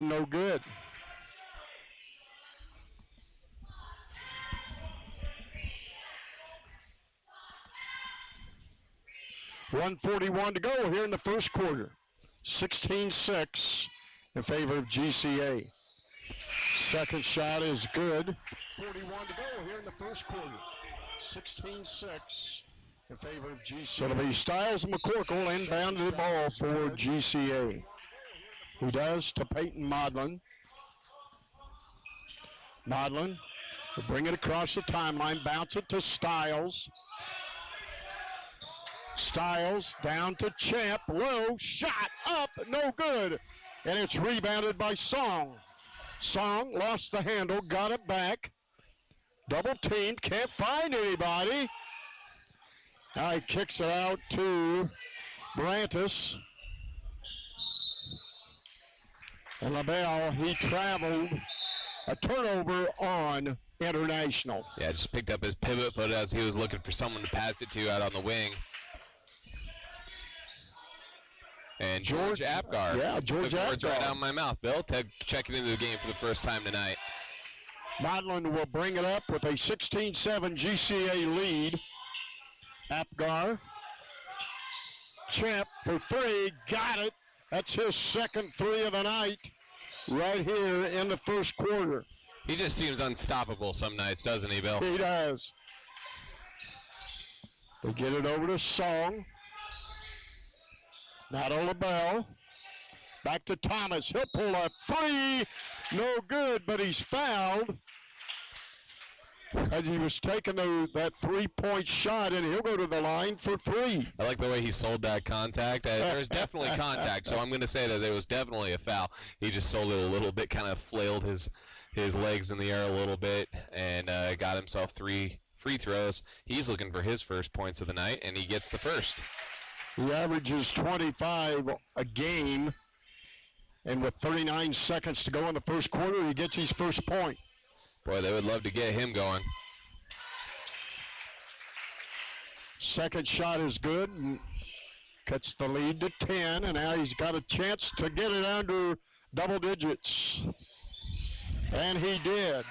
No good. .141 to go here in the first quarter. 16-6 in favor of GCA. Second shot is good. 41 to go here in the first quarter. 16-6 in favor of GCA. So it'll be Stiles McCorkle inbound the ball for GCA. He does to Peyton Modlin. Modlin will bring it across the timeline, bounce it to Stiles. Stiles down to Champ, low, shot, up, no good. And it's rebounded by Song. Song lost the handle, got it back. Double teamed, can't find anybody. Now he kicks it out to Brantis. And LaBelle, he traveled. A turnover on International. Yeah, just picked up his pivot foot as he was looking for someone to pass it to out on the wing. And George Apgar. Yeah, George Apgar. Words right out of my mouth, Bill. Checking into the game for the first time tonight. Modlin will bring it up with a 16-7 GCA lead. Apgar. Champ for three. Got it. That's his second three of the night right here in the first quarter. He just seems unstoppable some nights, doesn't he, Bill? He does. They get it over to Song. Not on LaBelle. Back to Thomas. He'll pull up three. No good, but he's fouled as he was taking that three-point shot, and he'll go to the line for three. I like the way he sold that contact. There's definitely contact, so I'm going to say that there was definitely a foul. He just sold it a little bit, kind of flailed his legs in the air a little bit, and got himself 3 free throws. He's looking for his first points of the night, and he gets the first. He averages 25 a game, and with 39 seconds to go in the first quarter, he gets his first point. Boy, they would love to get him going. Second shot is good, and cuts the lead to 10, and now he's got a chance to get it under double digits. And he did.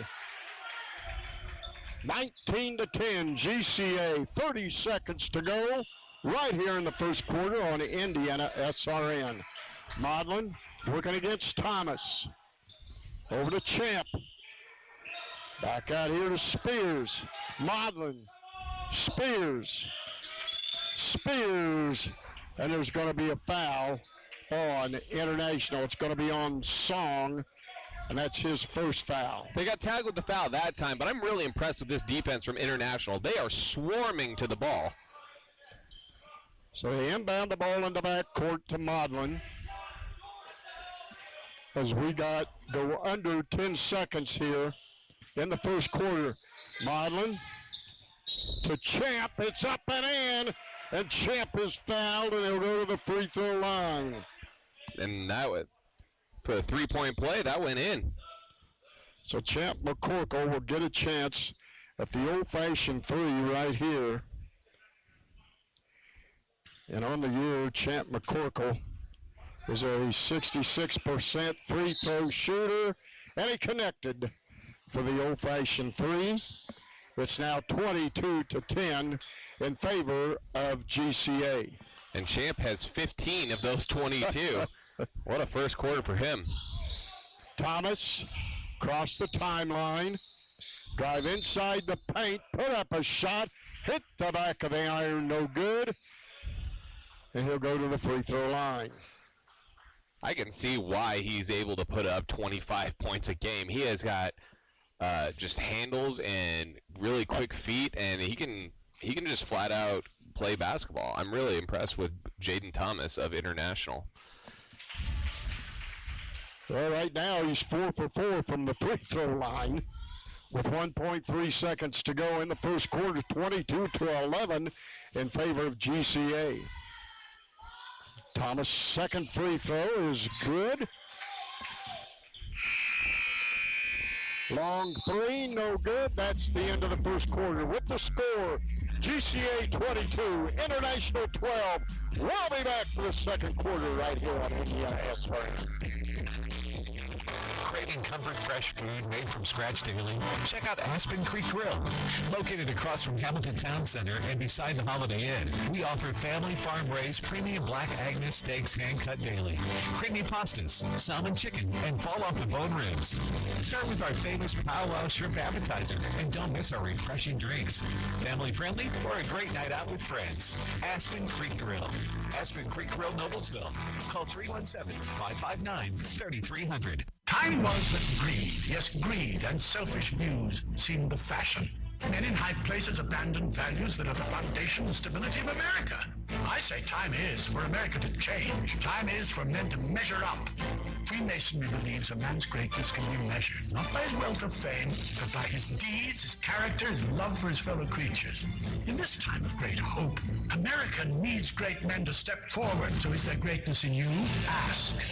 19-10, GCA, 30 seconds to go, right here in the first quarter on Indiana SRN. Modlin working against Thomas. Over to Champ. Back out here to Spears. Modlin. Spears. And there's going to be a foul on International. It's going to be on Song, and that's his first foul. They got tagged with the foul that time, but I'm really impressed with this defense from International. They are swarming to the ball. So they inbound the ball in the backcourt to Modlin. As we go under 10 seconds here in the first quarter. Modlin to Champ. It's up and in. And Champ is fouled, and he'll go to the free throw line. And that would, for a three-point play, that went in. So Champ McCorkle will get a chance at the old-fashioned three right here. And on the year, Champ McCorkle is a 66% free throw shooter, and he connected for the old-fashioned three. It's now 22-10 in favor of GCA. And Champ has 15 of those 22. What a first quarter for him. Thomas cross the timeline, drive inside the paint, put up a shot, hit the back of the iron, no good. And he'll go to the free throw line. I can see why he's able to put up 25 points a game. He has got just handles and really quick feet, and he can just flat out play basketball. I'm really impressed with Jaden Thomas of International. Well, right now he's 4 for 4 from the free throw line with 1.3 seconds to go in the first quarter, 22-11 in favor of GCA. Thomas' second free throw is good. Long three, no good. That's the end of the first quarter. With the score, GCA 22, International 12. We'll be back for the second quarter right here on Indiana SRN. comfort fresh food made from scratch daily, check out Aspen Creek Grill. Located across from Hamilton Town Center and beside the Holiday Inn, we offer family farm-raised premium Black Agnes steaks hand-cut daily, creamy pastas, salmon chicken, and fall-off-the-bone ribs. Start with our famous powwow shrimp appetizer, and don't miss our refreshing drinks. Family-friendly or a great night out with friends. Aspen Creek Grill. Aspen Creek Grill, Noblesville. Call 317-559-3300. Time was that greed, yes, greed and selfish views seemed the fashion. Men in high places abandoned values that are the foundation and stability of America. I say time is for America to change. Time is for men to measure up. Freemasonry believes a man's greatness can be measured, not by his wealth or fame, but by his deeds, his character, his love for his fellow creatures. In this time of great hope, America needs great men to step forward. So is there greatness in you? Ask.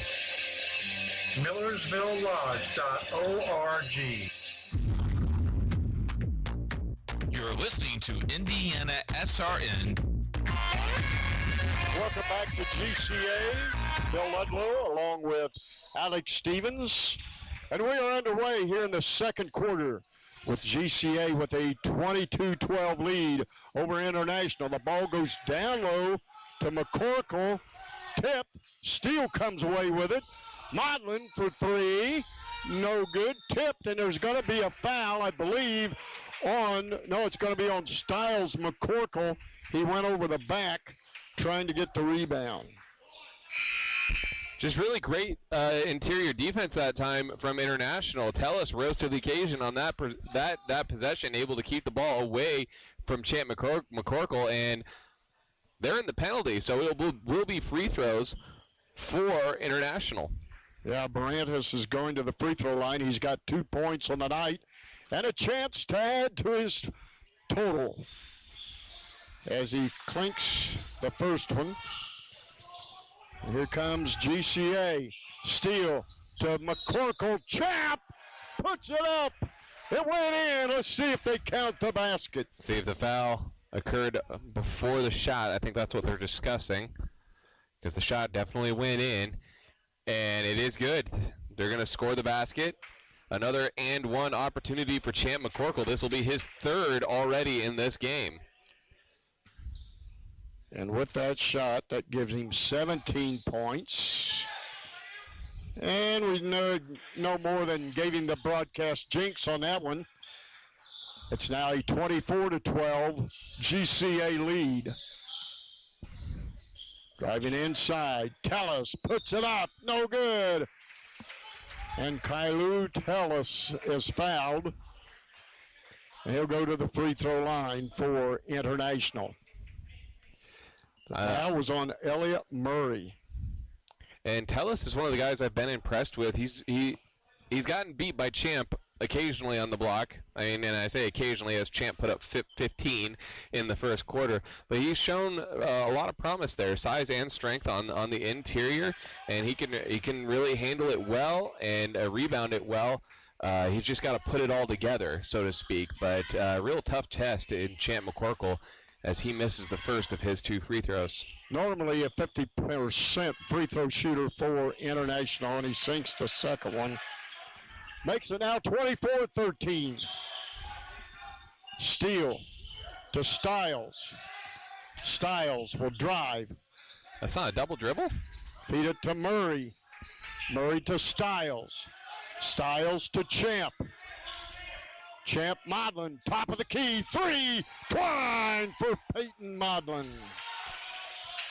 MillersvilleLodge.org. You're listening to Indiana SRN. Welcome back to GCA. Bill Ludlow along with Alex Stevens. And we are underway here in the second quarter with GCA with a 22-12 lead over International. The ball goes down low to McCorkle. Tipped. Steele comes away with it. Modlin for three. No good. Tipped, and there's going to be a foul, I believe, it's going to be on Stiles McCorkle. He went over the back trying to get the rebound. Just really great interior defense that time from International. Tellis rose to the occasion on that possession, able to keep the ball away from Champ McCorkle, and they're in the penalty, so it will be free throws for International. Yeah, Barantis is going to the free throw line. He's got 2 points on the night and a chance to add to his total as he clinks the first one. And here comes GCA. Steele to McCorkle. Champ puts it up. It went in. Let's see if they count the basket. See if the foul occurred before the shot. I think that's what they're discussing, because the shot definitely went in, and it is good. They're going to score the basket. Another and one opportunity for Champ McCorkle. This will be his third already in this game. And with that shot, that gives him 17 points. And we know no more than gave him the broadcast jinx on that one. It's now a 24-12 GCA lead. Driving inside, Tellis puts it up, no good. And Kailu Tellis is fouled. And he'll go to the free throw line for International. The foul was on Elliott Murray. And Tellis is one of the guys I've been impressed with. He's gotten beat by Champ occasionally on the block. I mean, and I say occasionally as Champ put up 15 in the first quarter. But he's shown a lot of promise there, size and strength on the interior, and he can really handle it well and rebound it well. He's just got to put it all together, so to speak. But real tough test in Champ McCorkle as he misses the first of his 2 free throws. Normally a 50% free throw shooter for International, and he sinks the second one. Makes it now 24-13. Steele to Stiles. Stiles will drive. That's not a double dribble? Feed it to Murray. Murray to Stiles. Stiles to Champ. Champ Modlin, top of the key, 3, twine for Peyton Modlin.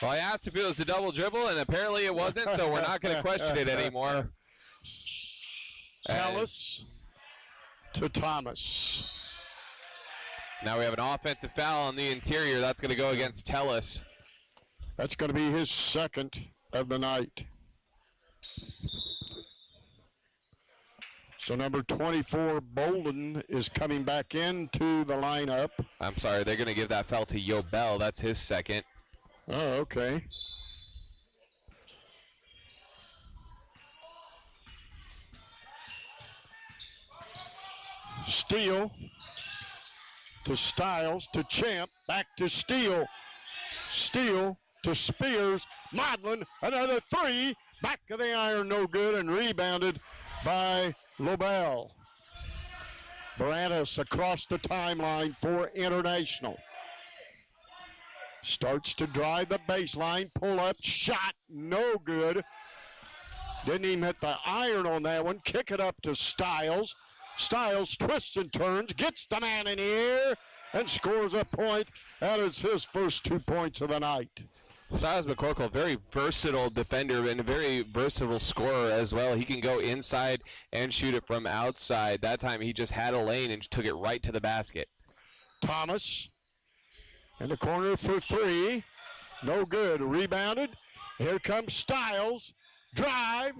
Well, I asked if it was a double dribble, and apparently it wasn't, so we're not going to question it anymore. Tellis to Thomas. Now we have an offensive foul on the interior. That's going to go against Tellis. That's going to be his second of the night. So number 24, Bolden, is coming back into the lineup. I'm sorry, they're going to give that foul to Yobel. That's his second. Oh, okay. Steele to Stiles to Champ, back to Steele. Steele to Spears. Modlin, another 3, back of the iron, no good, and rebounded by Lobel. Barantis across the timeline for International. Starts to drive the baseline, pull up, shot, no good. Didn't even hit the iron on that one. Kick it up to Stiles. Stiles twists and turns, gets the man in the air, and scores a point. That is his first 2 points of the night. Stiles McCorkle, very versatile defender and a very versatile scorer as well. He can go inside and shoot it from outside. That time he just had a lane and took it right to the basket. Thomas in the corner for three. No good. Rebounded. Here comes Stiles. Drive.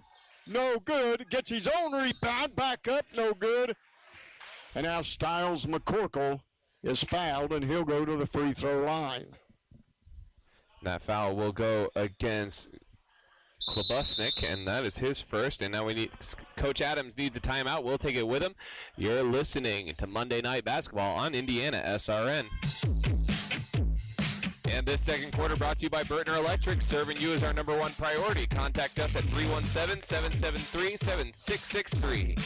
No good. Gets his own rebound. Back up. No good. And now Stiles McCorkle is fouled, and he'll go to the free throw line. That foul will go against Klobusnik, and that is his first. And now we need Coach Adams needs a timeout. We'll take it with him. You're listening to Monday Night Basketball on Indiana SRN. And this second quarter brought to you by Bertner Electric, serving you as our #1 priority. Contact us at 317-773-7663.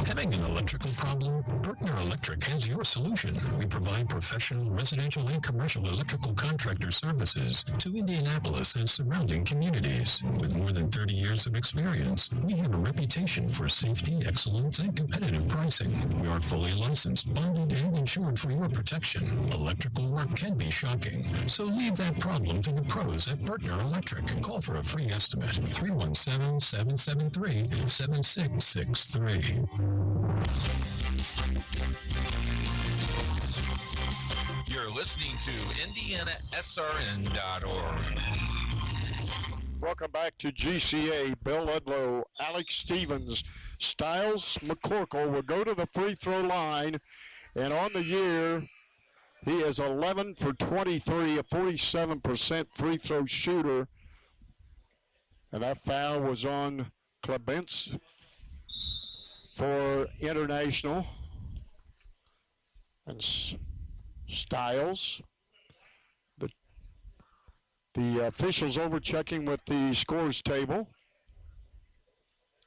Having an electrical problem? Bertner Electric has your solution. We provide professional, residential, and commercial electrical contractor services to Indianapolis and surrounding communities. With more than 30 years of experience, we have a reputation for safety, excellence, and competitive pricing. We are fully licensed, bonded, and insured for your protection. Electrical work can be shocking, so leave that problem to the pros at Bertner Electric. Call for a free estimate, 317-773-7663. You're listening to IndianaSRN.org. Welcome back to GCA. Bill Ludlow, Alex Stevens, Stiles McCorkle will go to the free throw line, and on the year, he is 11 for 23, a 47% free throw shooter. And that foul was on Klebentz for International. And Stiles. The officials over checking with the scores table.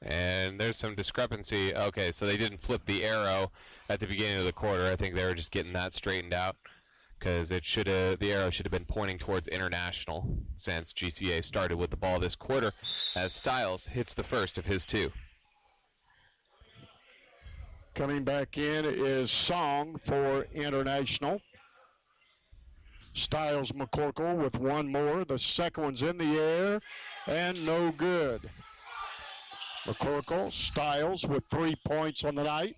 And there's some discrepancy. Okay, so they didn't flip the arrow at the beginning of the quarter. I think they were just getting that straightened out, because the arrow should have been pointing towards International since GCA started with the ball this quarter, as Stiles hits the first of his two. Coming back in is Song for International. Stiles McCorkle with one more. The second one's in the air and no good. McCorkle, Stiles with 3 points on the night.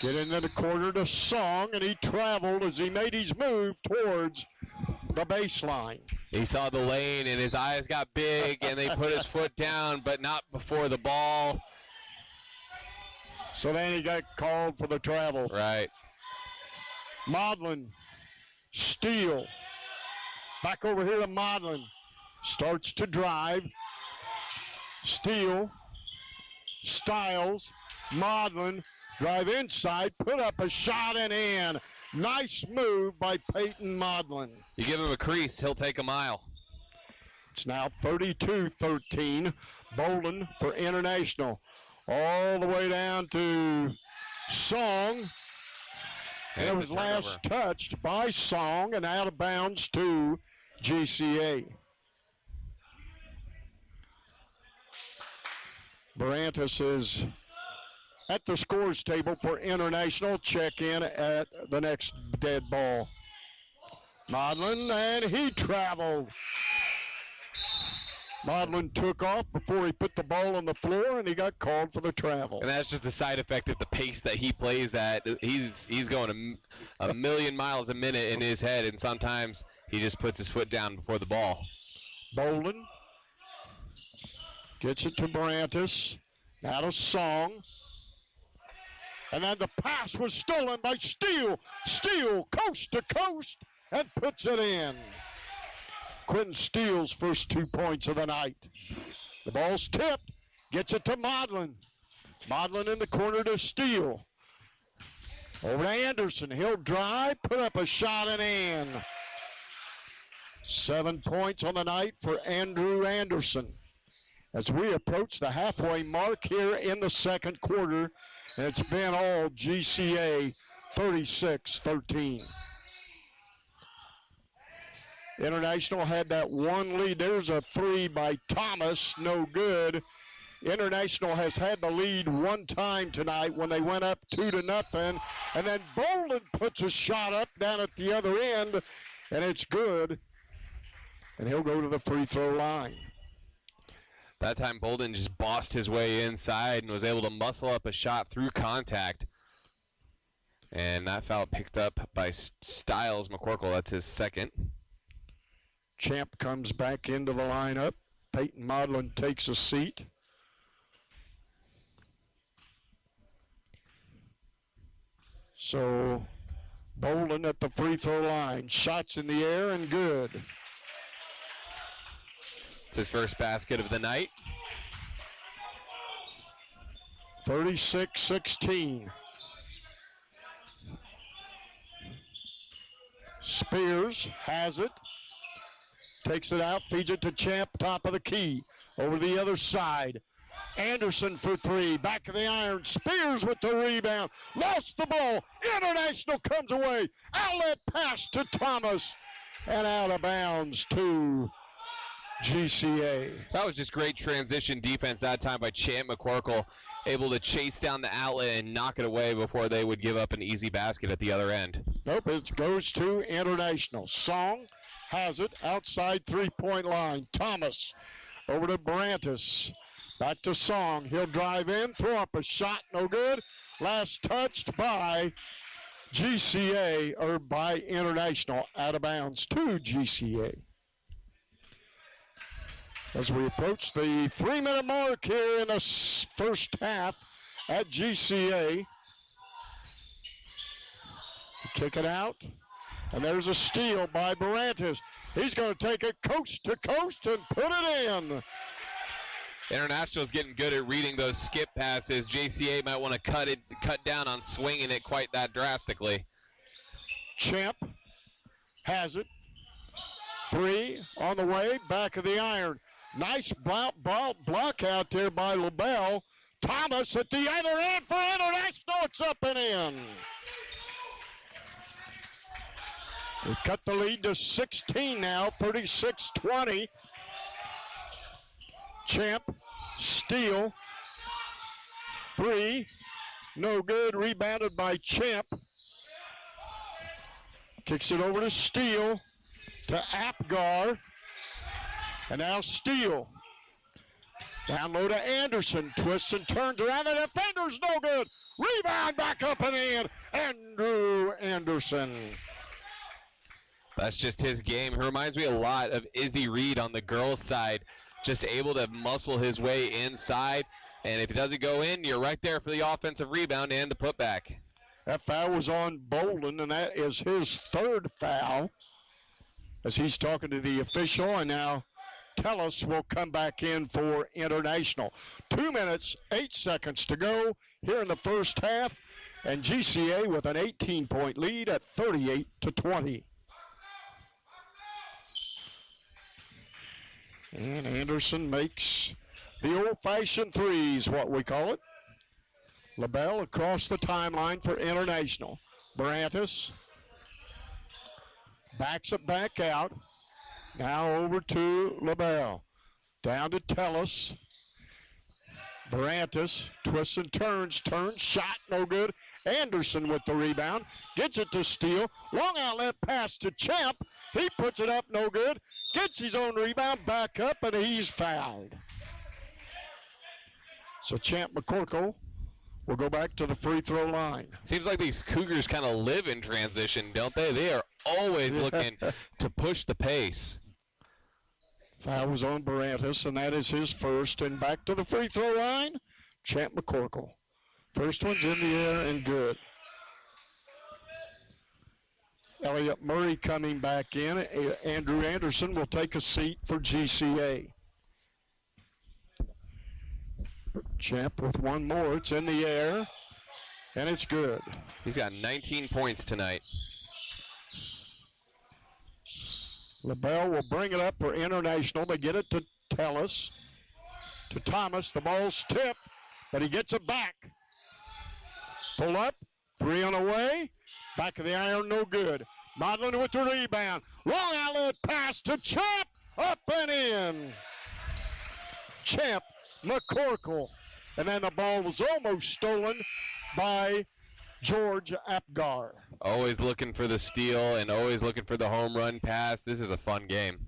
Get into the corner to Song, and he traveled as he made his move towards the baseline. He saw the lane and his eyes got big, and they put his foot down, but not before the ball. So then he got called for the travel. Right. Maudlin, steal. Back over here to Maudlin. Starts to drive. Steal. Stiles. Maudlin. Drive inside. Put up a shot and in. Nice move by Peyton Maudlin. You give him a crease, he'll take a mile. It's now 32-13. Bolden for International. All the way down to Song. And it was last touched by Song and out of bounds to GCA. Barantis is at the scores table for International. Check in at the next dead ball. Maudlin, and he traveled. Maudlin took off before he put the ball on the floor, and he got called for the travel. And that's just a side effect of the pace that he plays at. He's going a million miles a minute in his head, and sometimes he just puts his foot down before the ball. Bolden gets it to Barantis. Now to Song. And then the pass was stolen by Steele. Steele coast to coast and puts it in. Quentin Steele's first 2 points of the night. The ball's tipped. Gets it to Maudlin. Maudlin in the corner to Steele. Over to Anderson. He'll drive, put up a shot and in. 7 points on the night for Andrew Anderson. As we approach the halfway mark here in the second quarter, and it's been all GCA 36-13. International had that one lead. There's a three by Thomas, no good. International has had the lead one time tonight when they went up 2-0, and then Bolden puts a shot up down at the other end, and it's good, and he'll go to the free throw line. That time Bolden just bossed his way inside and was able to muscle up a shot through contact, and that foul picked up by Styles McCorkle. That's his second. Champ comes back into the lineup. Peyton Modlin takes a seat. So Bolden at the free throw line. Shots in the air and good. It's his first basket of the night. 36-16. Spears has it. Takes it out, feeds it to Champ, top of the key. Over the other side. Anderson for three, back of the iron. Spears with the rebound. Lost the ball. International comes away. Outlet pass to Thomas. And out of bounds to GCA. That was just great transition defense that time by Champ McCorkle. Able to chase down the outlet and knock it away before they would give up an easy basket at the other end. Nope, it goes to International. Song has it outside three-point line. Thomas over to Brantis. Back to Song. He'll drive in, throw up a shot, no good. Last touched by GCA, or by International, out of bounds to GCA. As we approach the 3-minute mark here in the first half at GCA. Kick it out. And there's a steal by Barantis. He's going to take it coast to coast and put it in. International's getting good at reading those skip passes. JCA might want to cut down on swinging it quite that drastically. Champ has it. Three on the way, back of the iron. Nice block out there by LaBelle. Thomas at the other end for International. It's up and in. They cut the lead to 16 now, 36-20. Champ, steal. Three, no good, rebounded by Champ. Kicks it over to Steele, to Apgar. And now Steele. Down low to Anderson, twists and turns around, the defender's no good. Rebound back up and in, Andrew Anderson. That's just his game. He reminds me a lot of Izzy Reed on the girls' side. Just able to muscle his way inside. And if it doesn't go in, you're right there for the offensive rebound and the putback. That foul was on Bolden, and that is his third foul. As he's talking to the official, and now Tellis will come back in for International. 2 minutes, 8 seconds to go here in the first half. And GCA with an 18-point lead at 38-20. And Anderson makes the old-fashioned threes, what we call it. LaBelle across the timeline for International. Barantis backs it back out. Now over to LaBelle. Down to Tellis. Barantis twists and turns, shot, no good. Anderson with the rebound. Gets it to Steele. Long outlet pass to Champ. He puts it up, no good. Gets his own rebound, back up, and he's fouled. So Champ McCorkle will go back to the free throw line. Seems like these Cougars kind of live in transition, don't they? They are always looking to push the pace. Foul was on Barantis, and that is his first. And back to the free throw line, Champ McCorkle. First one's in the air and good. Elliott Murray coming back in. Andrew Anderson will take a seat for GCA. Champ with one more. It's in the air, and it's good. He's got 19 points tonight. LaBelle will bring it up for International. They get it to Tellis. To Thomas. The ball's tipped, but he gets it back. Pull up. 3 on the way. Back of the iron, no good. Modlin with the rebound. Long outlet pass to Champ. Up and in. Champ McCorkle. And then the ball was almost stolen by George Apgar. Always looking for the steal and always looking for the home run pass. This is a fun game.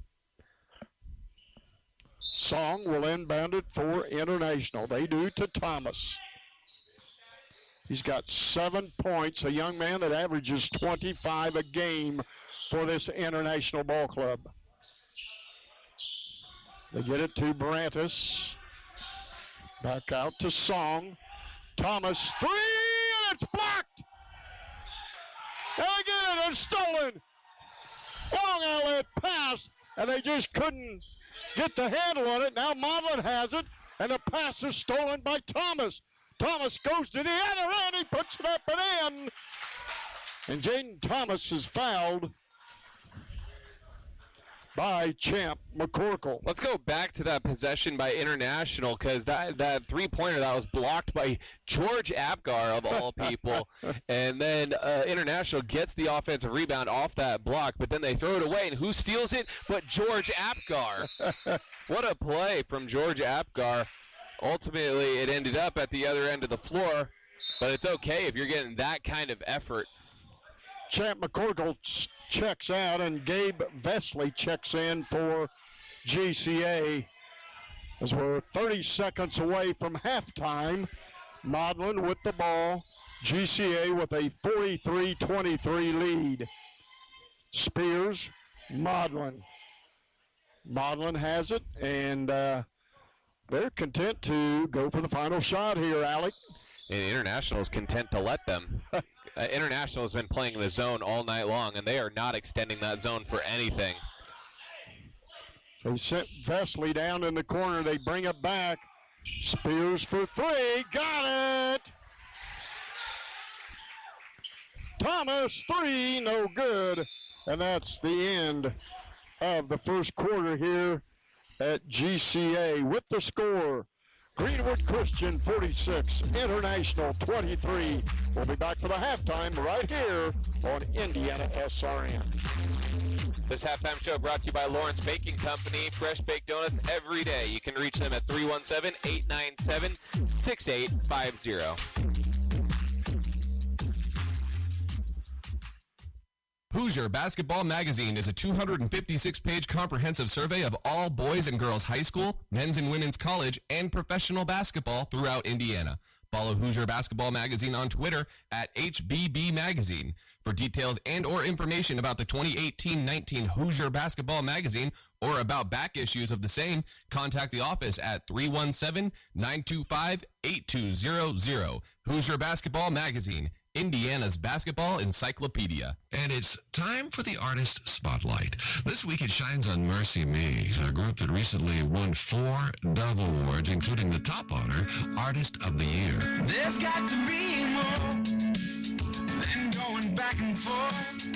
Song will inbound it for International. They do to Thomas. He's got 7 points, a young man that averages 25 a game for this International Ball Club. They get it to Brantis. Back out to Song. Thomas, 3, and it's blocked. And again, it's stolen. Long outlet pass, and they just couldn't get the handle on it. Now Modlin has it, and the pass is stolen by Thomas. Thomas goes to the other end. He puts it up and in. And Jaden Thomas is fouled by Champ McCorkle. Let's go back to that possession by International, because that three-pointer that was blocked by George Apgar, of all people. And then International gets the offensive rebound off that block, but then they throw it away. And who steals it but George Apgar? What a play from George Apgar. Ultimately, it ended up at the other end of the floor, but it's okay if you're getting that kind of effort. Champ McCorkle checks out, and Gabe Vesley checks in for GCA. As we're 30 seconds away from halftime, Modlin with the ball, GCA with a 43-23 lead. Spears, Modlin. Modlin has it, and they're content to go for the final shot here, Alec. And International is content to let them. International has been playing in the zone all night long, and they are not extending that zone for anything. They sent Vesley down in the corner. They bring it back. Spears for 3. Got it! Thomas, 3, no good. And that's the end of the first quarter here at GCA. With the score, Greenwood Christian 46, International 23. We'll be back for the halftime right here on Indiana SRN. This halftime show brought to you by Lawrence Baking Company. Fresh baked donuts every day. You can reach them at 317-897-6850. Hoosier Basketball Magazine is a 256-page comprehensive survey of all boys and girls high school, men's and women's college, and professional basketball throughout Indiana. Follow Hoosier Basketball Magazine on Twitter at HBB Magazine. For details and or information about the 2018-19 Hoosier Basketball Magazine or about back issues of the same, contact the office at 317-925-8200. Hoosier Basketball Magazine, Indiana's basketball encyclopedia. And it's time for the Artist Spotlight. This week it shines on Mercy Me, a group that recently won 4 Dove Awards, including the top honor, Artist of the Year. There's got to be more than going back and forth,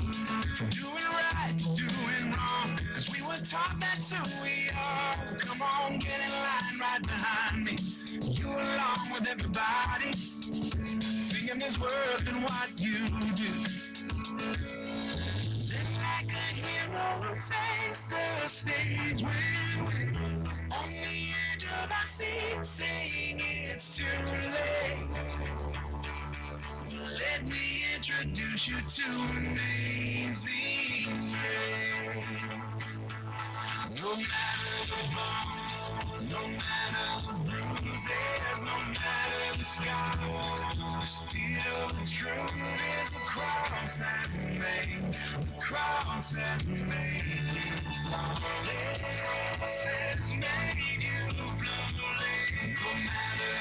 from doing right to doing wrong, because we were taught that's who we are. Come on, get in line right behind me. You along with everybody, thinking there's worth in what you do. Then like a hero takes the stage when on the edge of our seat, saying it's too late. Let me introduce you to Amazing Grace. No matter the bumps, no matter the bruises, no matter the scars, still the truth is the cross has made. The cross has made you flawless. Has made you flawless. No matter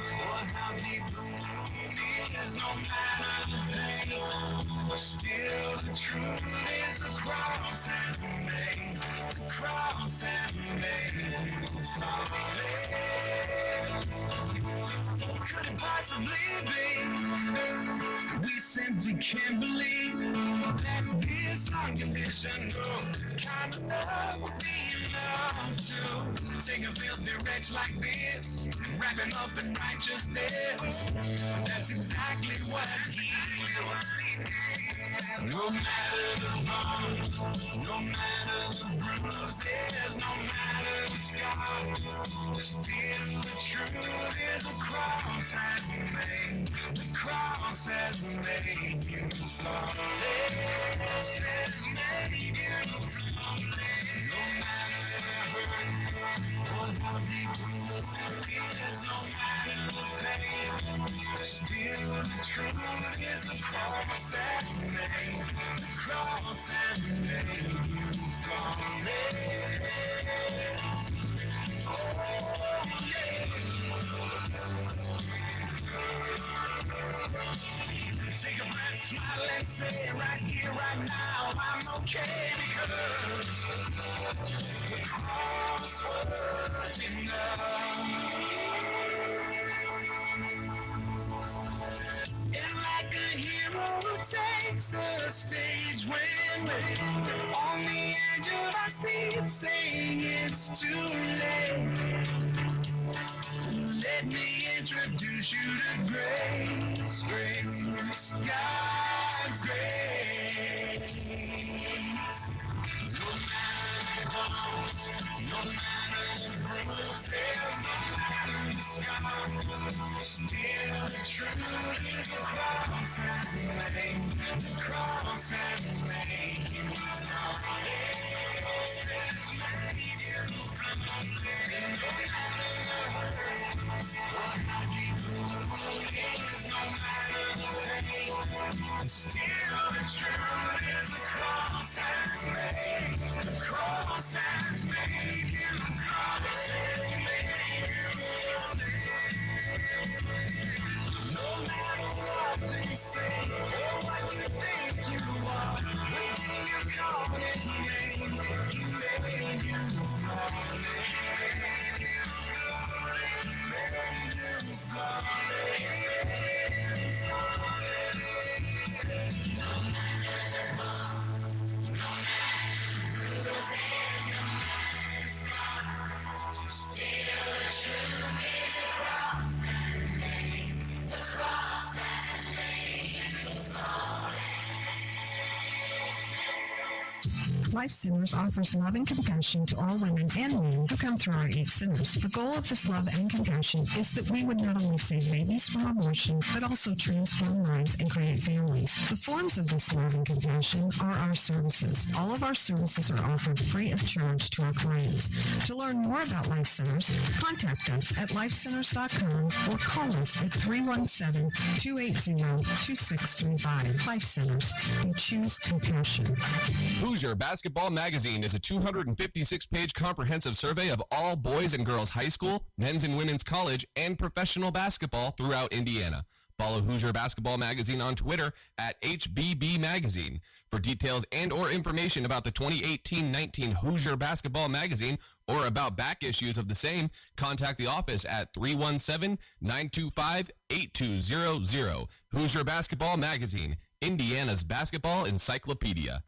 or how deep the wound is, no matter the pain, still the truth is the cross has made. The cross has made you flawless. could it possibly be? We simply can't believe that this unconditional kind of love would be enough to take a filthy wretch like this and wrap him up in righteousness. That's exactly what he did. No matter the bumps, no matter the bruises, no matter the scars, still the truth is a cross has made. The cross has made you flawless. Has made you flawless. No matter the hurt or how deep the wound is, no matter the pain, still the truth is a cross has made. The cross has made you flawless. Oh, yeah. Take a breath, smile, and say right here, right now, I'm okay because the cross was enough. And like a hero who takes the stage when we're on the edge of our seat, saying it's too late. Let me introduce you to grace, grace, God's grace. No matter the bumps, no matter the bruises, no matter the scars, still the truth is the cross has made. The cross has made you flawless. Has made you flawless. No matter the hurt, or how deep the wound is, no matter the pain, still the truth is the cross has made. The cross has made you. The cross has made you. No matter what they say or what you think you are, the day you call his name, he made you flawless. Life Centers offers love and compassion to all women and men who come through our 8 centers. The goal of this love and compassion is that we would not only save babies from abortion, but also transform lives and create families. The forms of this love and compassion are our services. All of our services are offered free of charge to our clients. To learn more about Life Centers, contact us at lifecenters.com or call us at 317-280-2635. Life Centers. We choose compassion. Hoosier Basketball Magazine is a 256-page comprehensive survey of all boys and girls high school, men's and women's college, and professional basketball throughout Indiana. Follow Hoosier Basketball Magazine on Twitter at HBB Magazine. For details and or information about the 2018-19 Hoosier Basketball Magazine or about back issues of the same, contact the office at 317-925-8200. Hoosier Basketball Magazine, Indiana's basketball encyclopedia.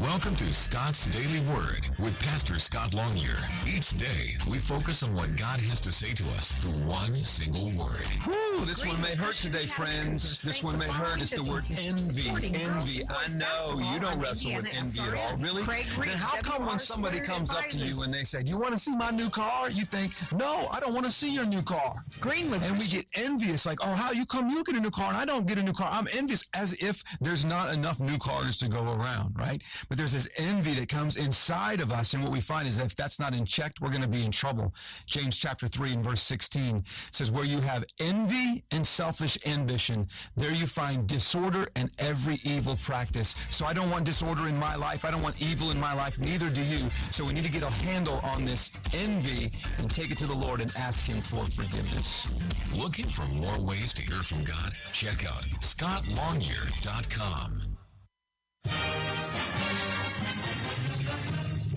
Welcome to Scott's Daily Word with Pastor Scott Longyear. Each day, we focus on what God has to say to us through one single word. Woo, this one may hurt today, friends. This one may hurt. It's the word envy. Envy. I know you don't wrestle with envy at all. Really? Then how come when somebody comes up to you and they say, "Do you want to see my new car?" You think, "No, I don't want to see your new car." Greenwood. And we get envious, like, "Oh, how you come you get a new car and I don't get a new car?" I'm envious, as if there's not enough new cars to go around, right? But there's this envy that comes inside of us, and what we find is that if that's not in check, we're going to be in trouble. James chapter 3 and verse 16 says, "Where you have envy and selfish ambition, there you find disorder and every evil practice." So I don't want disorder in my life. I don't want evil in my life. Neither do you. So we need to get a handle on this envy and take it to the Lord and ask him for forgiveness. Looking for more ways to hear from God? Check out scottlongyear.com.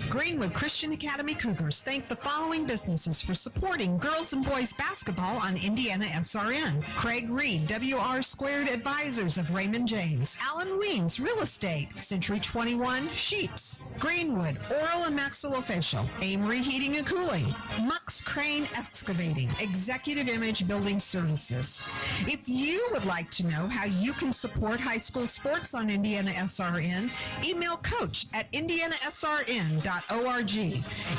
Greenwood Christian Academy Cougars thank the following businesses for supporting girls and boys basketball on Indiana SRN. Craig Reed, WR Squared Advisors of Raymond James. Alan Weems, Real Estate. Century 21, Sheets. Greenwood, Oral and Maxillofacial. Amory Heating and Cooling. Mux Crane Excavating. Executive Image Building Services. If you would like to know how you can support high school sports on Indiana SRN, email coach@indianasrn.org.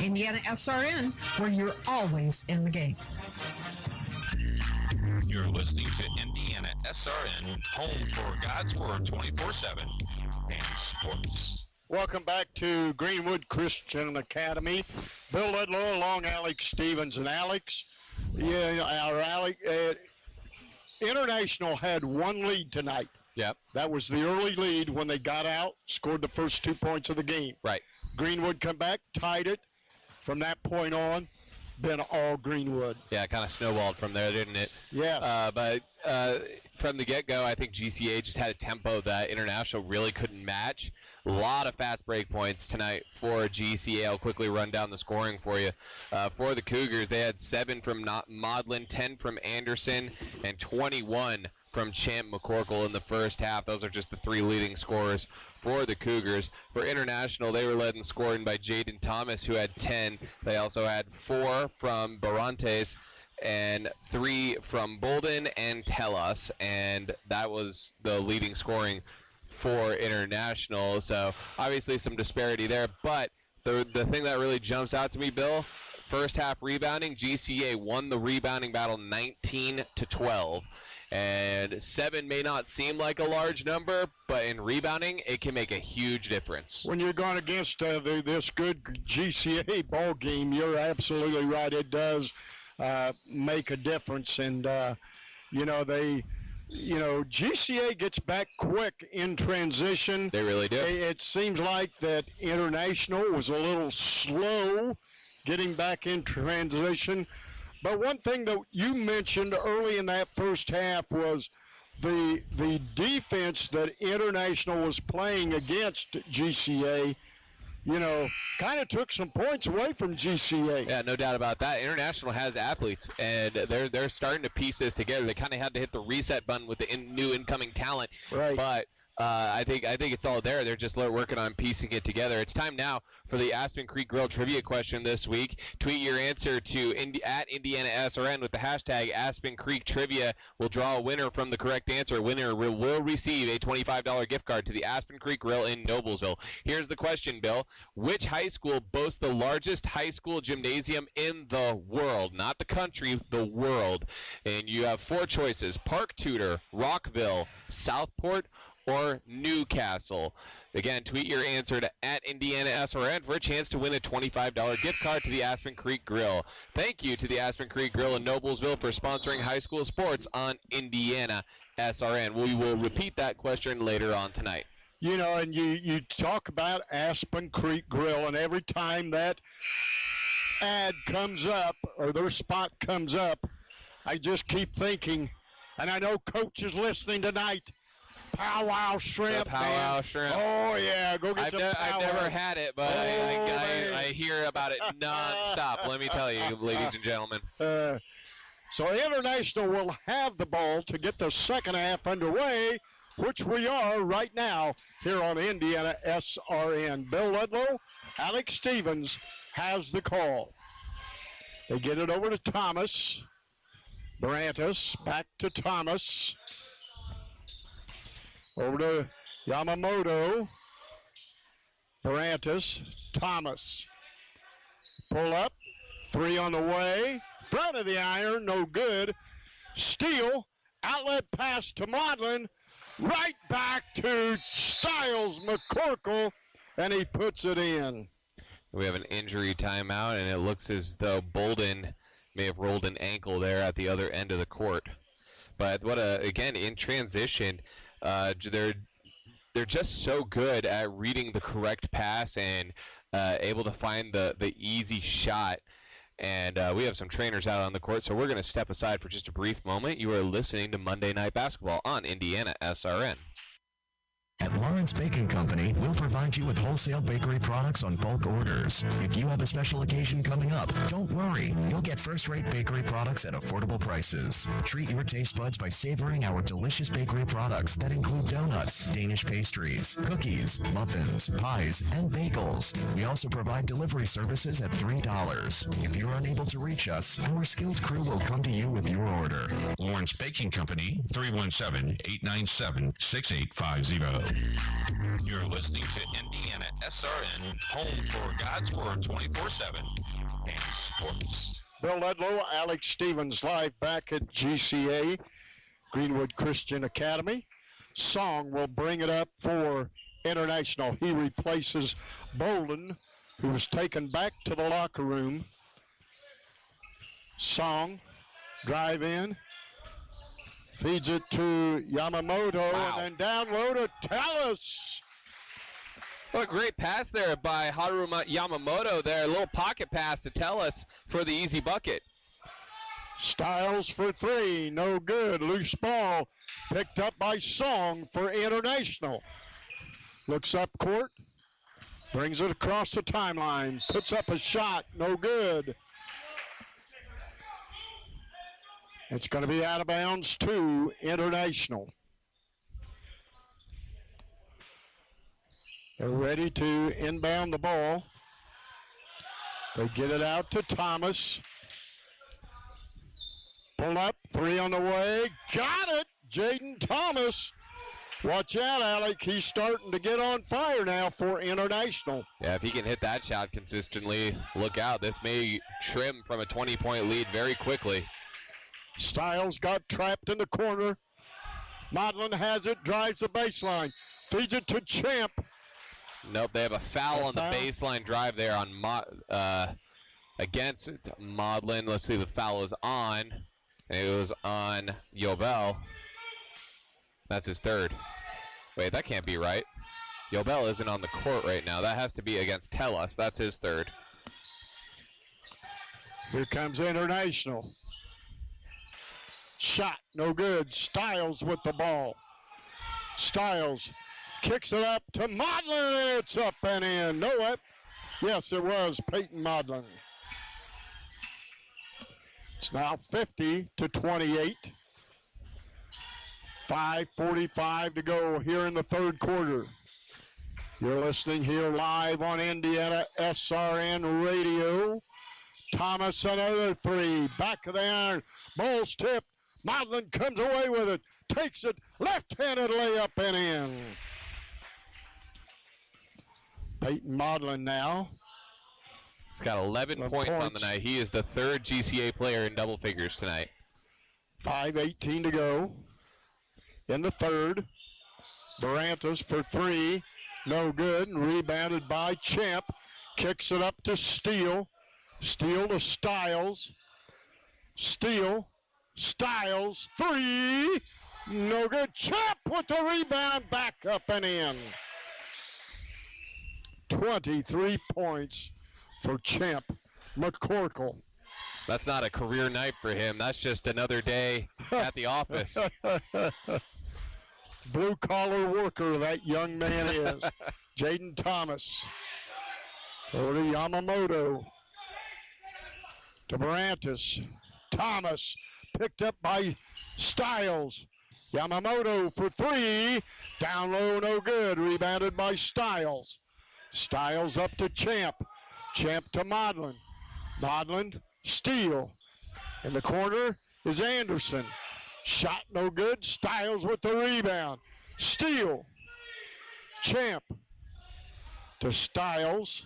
Indiana SRN, where you're always in the game. You're listening to Indiana SRN, home for God's Word 24/7 and sports. Welcome back to Greenwood Christian Academy. Bill Ludlow along Alex Stevens. And Alex, International had one lead tonight. Yep. That was the early lead when they got out, scored the first 2 points of the game. Right. Greenwood come back, tied it. From that point on, been all Greenwood. Yeah, kind of snowballed from there, didn't it? Yeah. But from the get-go, I think GCA just had a tempo that International really couldn't match. A lot of fast break points tonight for GCA. I'll quickly run down the scoring for you. For the Cougars, they had 7 from Maudlin, 10 from Anderson, and 21 from Champ McCorkle in the first half. Those are just the 3 leading scorers for the Cougars. For International, they were led in scoring by Jaden Thomas, who had 10. They also had 4 from Barantes and 3 from Bolden and Telus, and that was the leading scoring for International. So obviously some disparity there, but the thing that really jumps out to me, Bill, first half rebounding, GCA won the rebounding battle 19-12. And 7 may not seem like a large number, but in rebounding, it can make a huge difference. When you're going against this good GCA ball game, you're absolutely right. It does make a difference. And, GCA gets back quick in transition. They really do. It seems like that International was a little slow getting back in transition. But one thing that you mentioned early in that first half was the defense that International was playing against GCA, kind of took some points away from GCA. Yeah, no doubt about that. International has athletes, and they're starting to piece this together. They kind of had to hit the reset button with the new incoming talent. Right. But I think it's all there. They're just working on piecing it together. It's time now for the Aspen Creek Grill trivia question this week. Tweet your answer to at Indiana SRN with the hashtag Aspen Creek Trivia. We'll draw a winner from the correct answer. Winner will receive a $25 gift card to the Aspen Creek Grill in Noblesville. Here's the question, Bill. Which high school boasts the largest high school gymnasium in the world? Not the country, the world. And you have 4 choices: Park Tudor, Rockville, Southport, or Newcastle. Again, tweet your answer to at Indiana SRN for a chance to win a $25 gift card to the Aspen Creek Grill. Thank you to the Aspen Creek Grill in Noblesville for sponsoring high school sports on Indiana SRN. We will repeat that question later on tonight. And you talk about Aspen Creek Grill, and every time that ad comes up or their spot comes up, I just keep thinking, and I know Coach is listening tonight, Powwow Shrimp. The Powwow Shrimp. Oh, yeah. Go get the Powwow. I've never had it, but I hear about it nonstop, let me tell you, ladies and gentlemen. So International will have the ball to get the second half underway, which we are right now here on Indiana SRN. Bill Ludlow, Alex Stevens has the call. They get it over to Thomas. Barantes, back to Thomas. Over to Yamamoto. Barantes, Thomas. Pull up, 3 on the way. Front of the iron, no good. Steal, outlet pass to Maudlin. Right back to Stiles McCorkle, and he puts it in. We have an injury timeout, and it looks as though Bolden may have rolled an ankle there at the other end of the court. But again, in transition, they're just so good at reading the correct pass and able to find the easy shot. And we have some trainers out on the court, so we're going to step aside for just a brief moment. You are listening to Monday Night Basketball on Indiana SRN. At Lawrence Baking Company, we'll provide you with wholesale bakery products on bulk orders. If you have a special occasion coming up, don't worry. You'll get first-rate bakery products at affordable prices. Treat your taste buds by savoring our delicious bakery products that include donuts, Danish pastries, cookies, muffins, pies, and bagels. We also provide delivery services at $3. If you're unable to reach us, our skilled crew will come to you with your order. Lawrence Baking Company, 317-897-6850. You're listening to Indiana SRN, home for God's Word 24/7 and sports. Bill Ledlow, Alex Stevens live back at GCA, Greenwood Christian Academy. Song will bring it up for International. He replaces Bolden, who was taken back to the locker room. Song, drive in. Feeds it to Yamamoto, Wow. and then down low to Tallis. What a great pass there by Haru Yamamoto there. A little pocket pass to Tellis for the easy bucket. Styles for three, no good. Loose ball picked up by Song for International. Looks up court, brings it across the timeline, puts up a shot, no good. It's going to be out of bounds to International. They're ready to inbound the ball. They get it out to Thomas. Pull up, three on the way. Got it, Jaden Thomas. Watch out, Alec. He's starting to get on fire now for International. Yeah, if he can hit that shot consistently, look out. This may trim from a 20-point lead very quickly. Styles got trapped in the corner. Modlin has it, drives the baseline. Feeds it to Champ. Nope, they have a foul on the baseline drive there on against Modlin. Let's see, the foul is on. And it was on Yobel. That's his third. Wait, that can't be right. Yobel isn't on the court right now. That has to be against Telus. That's his third. Here comes International. Shot, no good. Styles with the ball. Styles kicks it up to Modlin. It's up and in. No, it. Yes, it was Peyton Modlin. It's now 50-28. 5:45 to go here in the third quarter. You're listening here live on Indiana SRN Radio. Thomas, another three. Back of the iron. Ball's tipped. Modlin comes away with it. Takes it. Left-handed layup and in. Peyton Modlin now. He's got 11 points on the night. He is the third GCA player in double figures tonight. 5:18 to go in the third. Barantas for three. No good. And rebounded by Champ. Kicks it up to Steele. Steele to Styles. Steele. Styles. Three. No good. Champ with the rebound. Back up and in. 23 points for Champ McCorkle. That's not a career night for him. That's just another day at the office. Blue-collar worker that young man is. Jaden Thomas. Over to Yamamoto. To Barantas. Thomas picked up by Styles. Yamamoto for three. Down low, no good. Rebounded by Styles. Styles up to Champ. Champ to Modlin. Modlin, Steele. In the corner is Anderson. Shot no good. Styles with the rebound. Steele. Champ to Styles.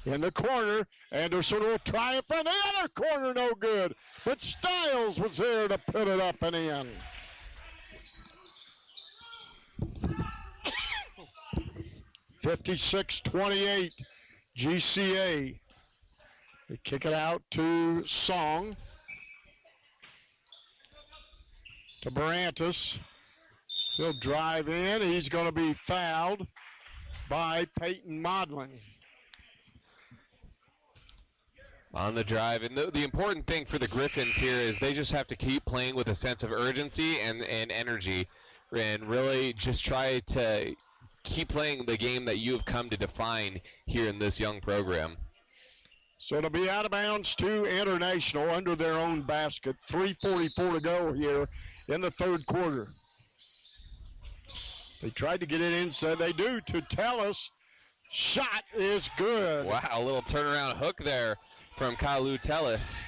In the corner, Anderson will try it from the other corner, no good. But Styles was there to put it up and in. (56-28) GCA. They kick it out to Song. To Barantas. He'll drive in. He's going to be fouled by Peyton Modlin. On the drive, and the important thing for the Griffins here is they just have to keep playing with a sense of urgency and energy. and really just try to keep playing the game that you have come to define here in this young program. So it'll be out of bounds to International under their own basket. 3:44 to go here in the third quarter. They tried to get it in, so they do to Tellis. Shot is good. Wow, a little turnaround hook there from Kalu Tellis.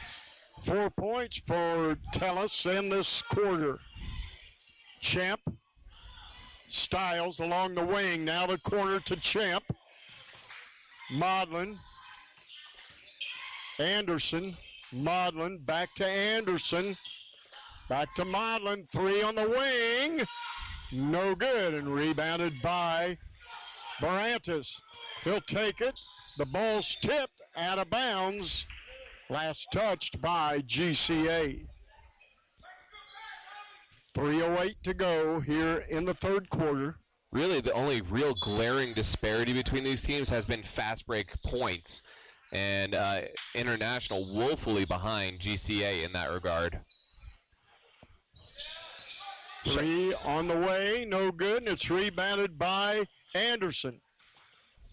4 points for Tellis in this quarter. Champ. Styles along the wing. Now the corner to Champ. Maudlin. Anderson. Maudlin back to Anderson. Back to Maudlin. 3 on the wing. No good, and rebounded by Barantis. He'll take it. The ball's tipped out of bounds. Last touched by GCA. 3:08 to go here in the third quarter. Really, the only real glaring disparity between these teams has been fast break points, and International woefully behind GCA in that regard. 3 on the way, no good, and it's rebounded by Anderson.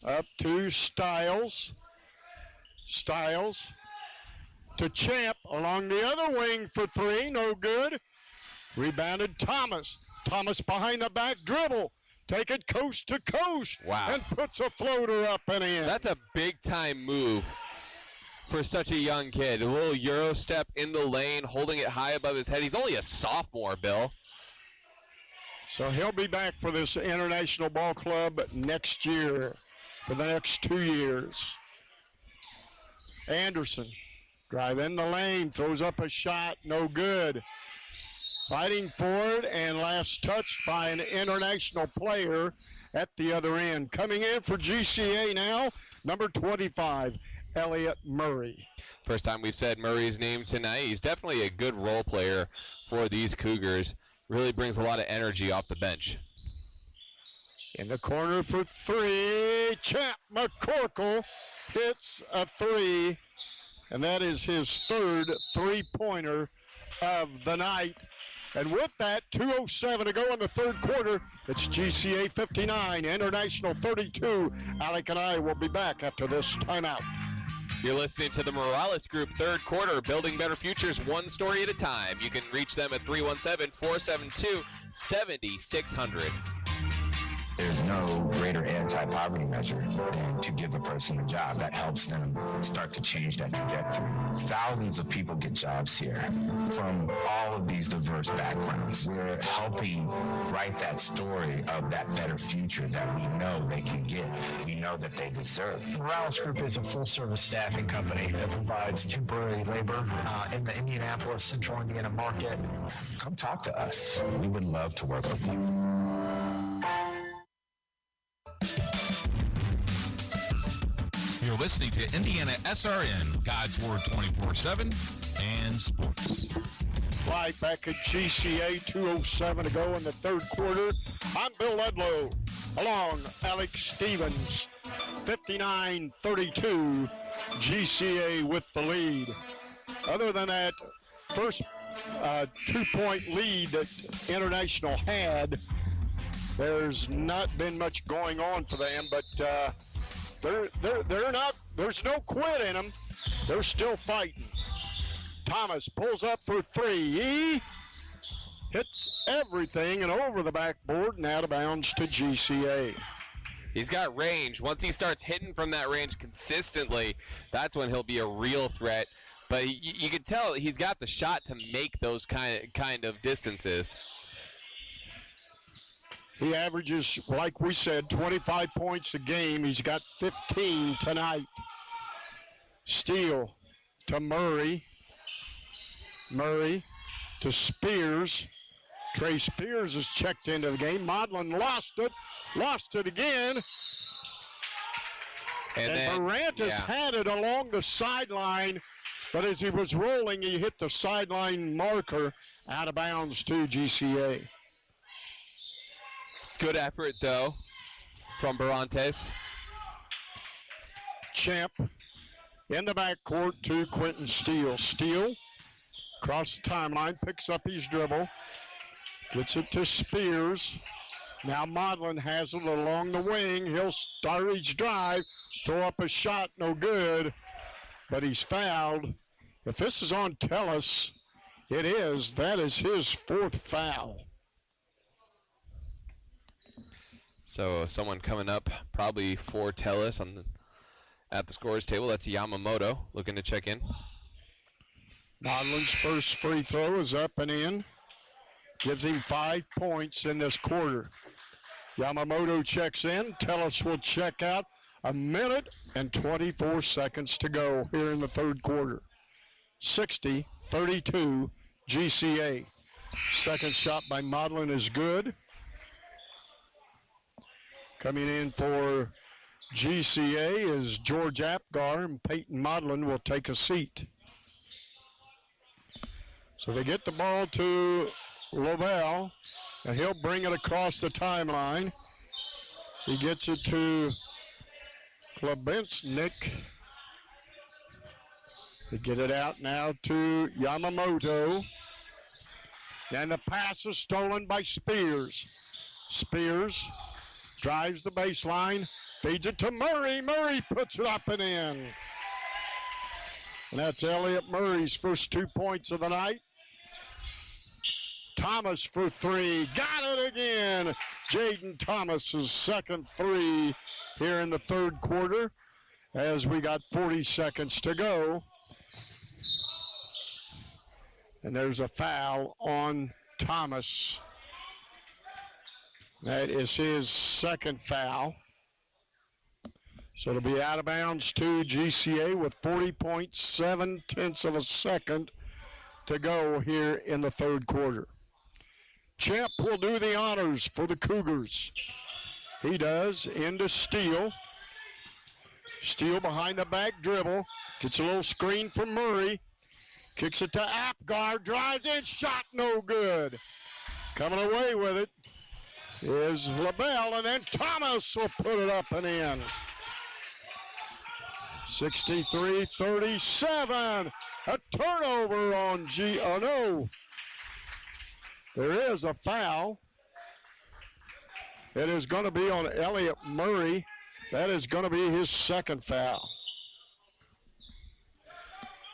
Up to Styles. Styles to Champ along the other wing for 3, no good. Rebounded Thomas. Thomas behind the back dribble. Take it coast to coast. Wow. And puts a floater up and in. That's a big time move for such a young kid. A little Euro step in the lane, holding it high above his head. He's only a sophomore, Bill. So he'll be back for this International Ball Club next year, for the next 2 years. Anderson, drive in the lane, throws up a shot, no good. Fighting for it, and last touched by an International player at the other end. Coming in for GCA now, number 25, Elliott Murray. First time we've said Murray's name tonight. He's definitely a good role player for these Cougars. Really brings a lot of energy off the bench. In the corner for 3, Champ McCorkle hits a 3, and that is his third three-pointer of the night. And with that, 2:07 to go in the third quarter. It's GCA 59, International 32. Alec and I will be back after this timeout. You're listening to the Morales Group third quarter, building better futures one story at a time. You can reach them at 317-472-7600. There's no greater anti-poverty measure than to give a person a job. That helps them start to change that trajectory. Thousands of people get jobs here from all of these diverse backgrounds. We're helping write that story of that better future that we know they can get. We know that they deserve. Morales Group is a full-service staffing company that provides temporary labor in the Indianapolis, Central Indiana market. Come talk to us. We would love to work with you. You're listening to Indiana SRN, God's Word 24/7, and sports. Right back at GCA, 2:07 to go in the third quarter. I'm Bill Ludlow, along Alex Stevens, 59-32, GCA with the lead. Other than that first 2-point lead that International had, there's not been much going on for them, but they're not, there's no quit in them. They're still fighting. Thomas pulls up for 3. He hits everything and over the backboard and out of bounds to GCA. He's got range. Once he starts hitting from that range consistently, that's when he'll be a real threat. But you can tell he's got the shot to make those kind of distances. He averages, like we said, 25 points a game. He's got 15 tonight. Steele to Murray. Murray to Spears. Trey Spears is checked into the game. Maudlin lost it again. And Barantis had it along the sideline, but as he was rolling, he hit the sideline marker, out of bounds to GCA. Good effort, though, from Barantes. Champ in the backcourt to Quentin Steele. Steele across the timeline, picks up his dribble, Gets it to Spears. Now Modlin has it along the wing. He'll start his drive, throw up a shot, no good, but he's fouled. If this is on Tellis, it is. That is his 4th foul. So someone coming up probably for Tellis at the scorer's table. That's Yamamoto looking to check in. Modlin's first free throw is up and in. Gives him 5 points in this quarter. Yamamoto checks in. Tellis will check out. 1 minute and 24 seconds to go here in the third quarter. 60-32 GCA. Second shot by Modlin is good. Coming in for GCA is George Apgar, and Peyton Modlin will take a seat. So they get the ball to Lovell, and he'll bring it across the timeline. He gets it to Klebensnik. They get it out now to Yamamoto. And the pass is stolen by Spears. Spears drives the baseline, feeds it to Murray. Murray puts it up and in. And that's Elliott Murray's first 2 points of the night. Thomas for 3. Got it again. Jaden Thomas's second 3 here in the third quarter as we got 40 seconds to go. And there's a foul on Thomas. That is his second foul. So it'll be out of bounds to GCA with 40.7 of a second to go here in the third quarter. Champ will do the honors for the Cougars. He does, into Steele. Steele behind the back dribble. Gets a little screen from Murray. Kicks it to Apgar, drives in, shot no good. Coming away with it is LaBelle, and then Thomas will put it up and in. 63-37. A turnover on oh no. There is a foul. It is going to be on Elliott Murray. That is going to be his second foul.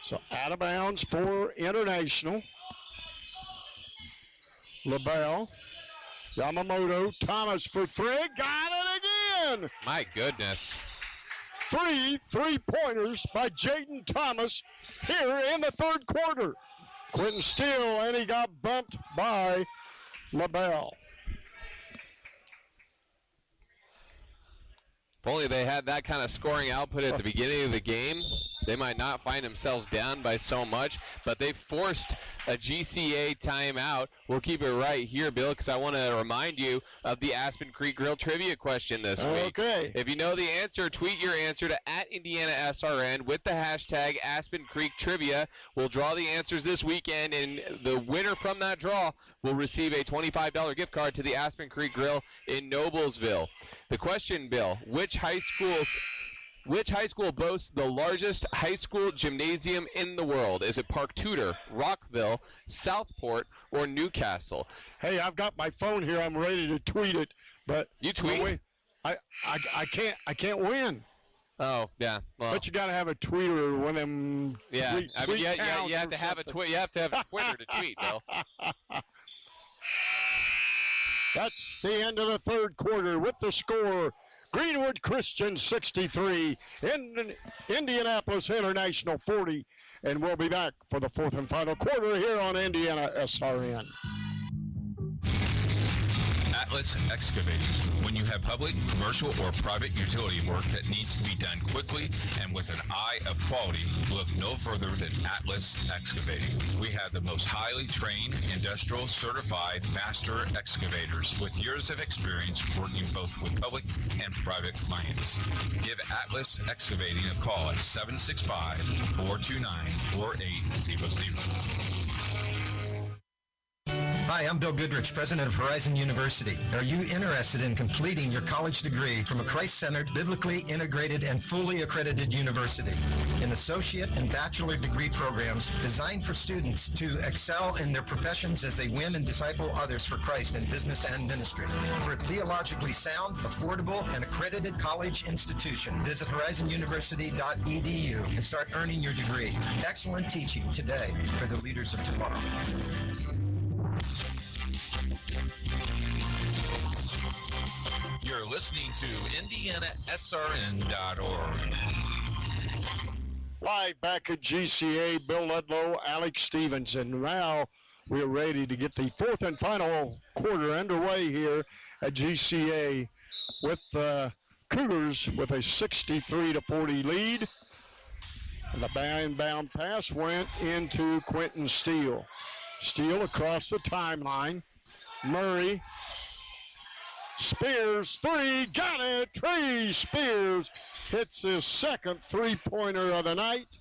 So out of bounds for International. LaBelle, Yamamoto, Thomas for 3. Got it again. My goodness. 3 3-pointers by Jaden Thomas here in the third quarter. Quentin Steele, and he got bumped by LaBelle. If only they had that kind of scoring output at the beginning of the game, they might not find themselves down by so much, but they forced a GCA timeout. We'll keep it right here, Bill, because I want to remind you of the Aspen Creek Grill trivia question this week. Okay. If you know the answer, tweet your answer to @IndianaSRN with the hashtag Aspen Creek Trivia. We'll draw the answers this weekend, and the winner from that draw will receive a $25 gift card to the Aspen Creek Grill in Noblesville. The question, Bill, which high school boasts the largest high school gymnasium in the world? Is it Park Tudor, Rockville, Southport, or Newcastle? Hey, I've got my phone here. I'm ready to tweet it, but you tweet? No, I can't win. Oh yeah, well, but you got to have a tweeter when them. Yeah, I mean, you have to have a tweet. You have to have a Twitter to tweet, Bill. That's the end of the third quarter with the score. Greenwood Christian 63, Indianapolis International 40, and we'll be back for the fourth and final quarter here on Indiana SRN. Atlas Excavating. When you have public, commercial, or private utility work that needs to be done quickly and with an eye of quality, look no further than Atlas Excavating. We have the most highly trained, industrial certified master excavators with years of experience working both with public and private clients. Give Atlas Excavating a call at 765-429-4800. Hi, I'm Bill Goodrich, president of Horizon University. Are you interested in completing your college degree from a Christ-centered, biblically integrated, and fully accredited university? In associate and bachelor degree programs designed for students to excel in their professions as they win and disciple others for Christ in business and ministry. For a theologically sound, affordable, and accredited college institution, visit horizonuniversity.edu and start earning your degree. Excellent teaching today for the leaders of tomorrow. You're listening to IndianaSRN.org. Live back at GCA, Bill Ludlow, Alex Stevens, and now we're ready to get the fourth and final quarter underway here at GCA with the Cougars with a 63-40 lead. And the inbound pass went into Quentin Steele. Steele across the timeline. Murray. Spears, three, got it. Trey Spears hits his second three-pointer of the night.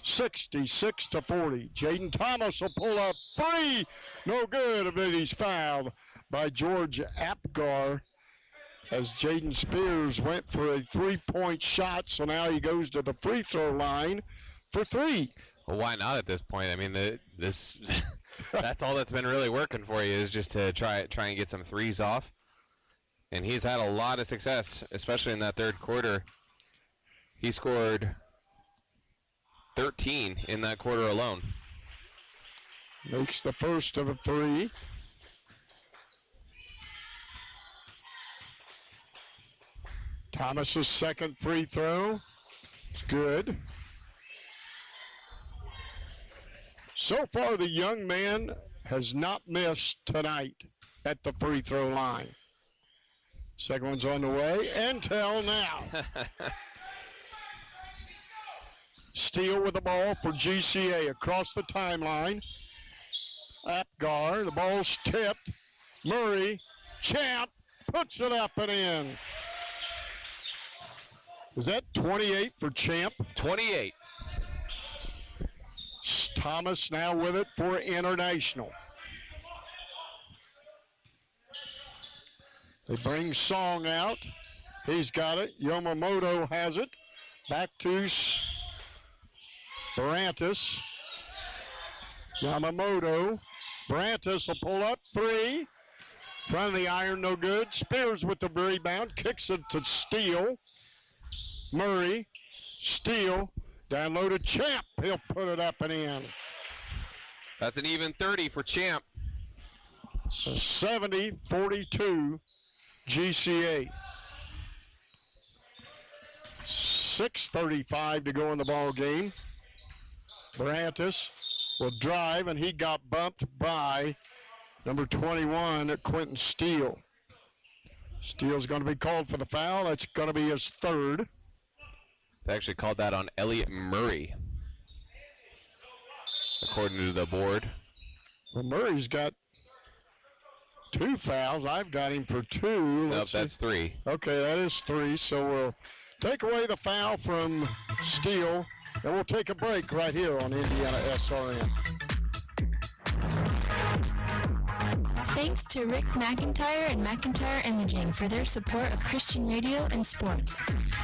66-40. Jaden Thomas will pull up three. No good, but he's fouled by George Apgar as Jaden Spears went for a three-point shot, so now he goes to the free throw line for three. Well, why not at this point? I mean, this that's all that's been really working for you is just to try and get some threes off. And he's had a lot of success, especially in that third quarter. He scored 13 in that quarter alone. Makes the first of a three. Thomas's second free throw. It's good. So far, the young man has not missed tonight at the free throw line. Second one's on the way. Until now. Steele with the ball for GCA across the timeline. Apgar, the ball's tipped. Murray, Champ, puts it up and in. Is that 28 for Champ? 28. Thomas now with it for International. They bring Song out. He's got it. Yamamoto has it. Back to Barantis. Yamamoto. Barantis will pull up three. Front of the iron, no good. Spears with the rebound. Kicks it to Steele. Murray. Steele. Down low to Champ. He'll put it up and in. That's an even 30 for Champ. So 70-42 GCA. 6:35 to go in the ball game. Barantis will drive, and he got bumped by number 21, Quentin Steele. Steele's going to be called for the foul. That's going to be his third. They actually called that on Elliott Murray, according to the board. Well, Murray's got 2 fouls. I've got him for 2. Nope, that's 3. Okay, that is 3. So we'll take away the foul from Steele, and we'll take a break right here on Indiana SRN. Thanks to Rick McIntyre and McIntyre Imaging for their support of Christian radio and sports.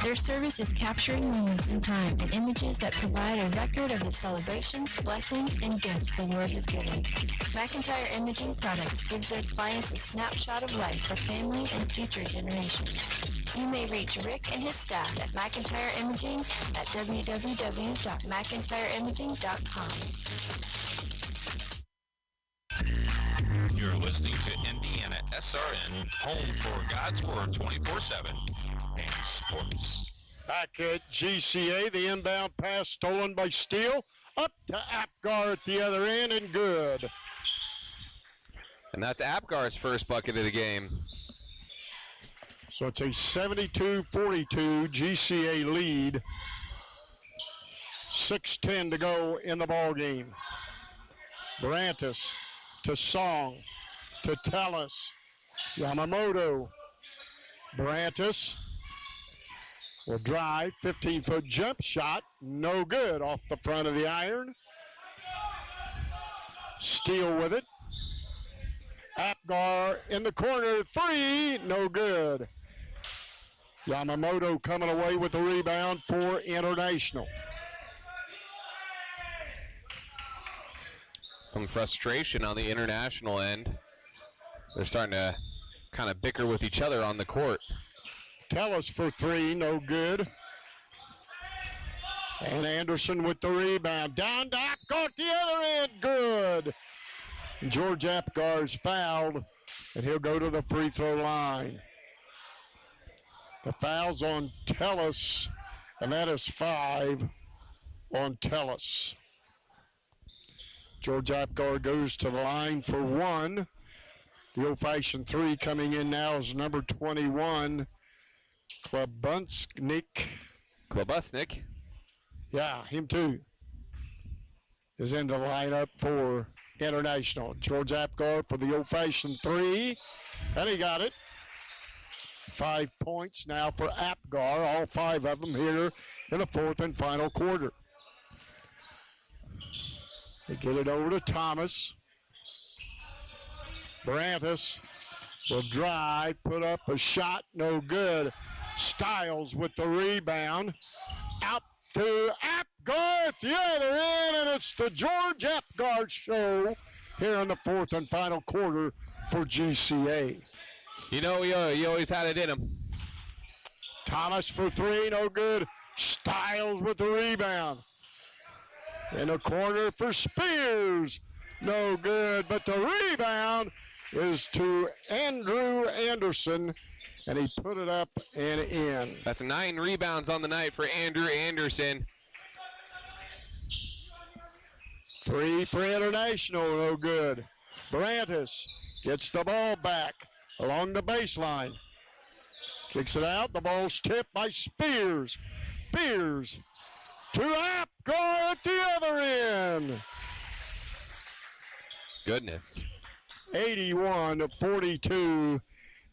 Their service is capturing moments in time and images that provide a record of the celebrations, blessings, and gifts the Lord has given. McIntyre Imaging Products gives their clients a snapshot of life for family and future generations. You may reach Rick and his staff at McIntyre Imaging at www.mcintyreimaging.com. You're listening to Indiana SRN, home for God's Word 24/7 and sports. Back at GCA, the inbound pass stolen by Steele. Up to Apgar at the other end, and good. And that's Apgar's first bucket of the game. So it's a 72-42 GCA lead. 6:10 to go in the ball game. Barantis to Song, to Tellis, Yamamoto. Barantis will drive, 15-foot jump shot, no good, off the front of the iron. Steele with it. Apgar in the corner, 3, no good. Yamamoto coming away with the rebound for International. Some frustration on the International end. They're starting to kind of bicker with each other on the court. Tellis for 3, no good. And Anderson with the rebound. Down to Apgar at the other end, good. And George Apgar's fouled, and he'll go to the free throw line. The foul's on Tellis, and that is 5 on Tellis. George Apgar goes to the line for 1. The old-fashioned 3 coming in now is number 21, Klobusnik. Klobusnik? Yeah, him too. Is in the lineup for International. George Apgar for the old-fashioned 3, and he got it. 5 points now for Apgar, all 5 of them here in the 4th and final quarter. They get it over to Thomas. Barantis will drive, put up a shot, no good. Stiles with the rebound. Out to Apgar at the other end, and it's the George Apgar show here in the 4th and final quarter for GCA. You know, he always had it in him. Thomas for 3, no good. Stiles with the rebound. In the corner for Spears, no good, but the rebound is to Andrew Anderson, and he put it up and in. That's 9 rebounds on the night for Andrew Anderson. 3 for International, no good. Barantis gets the ball back along the baseline. Kicks it out, the ball's tipped by Spears. Spears to Apgar at the other end. Goodness. 81-42,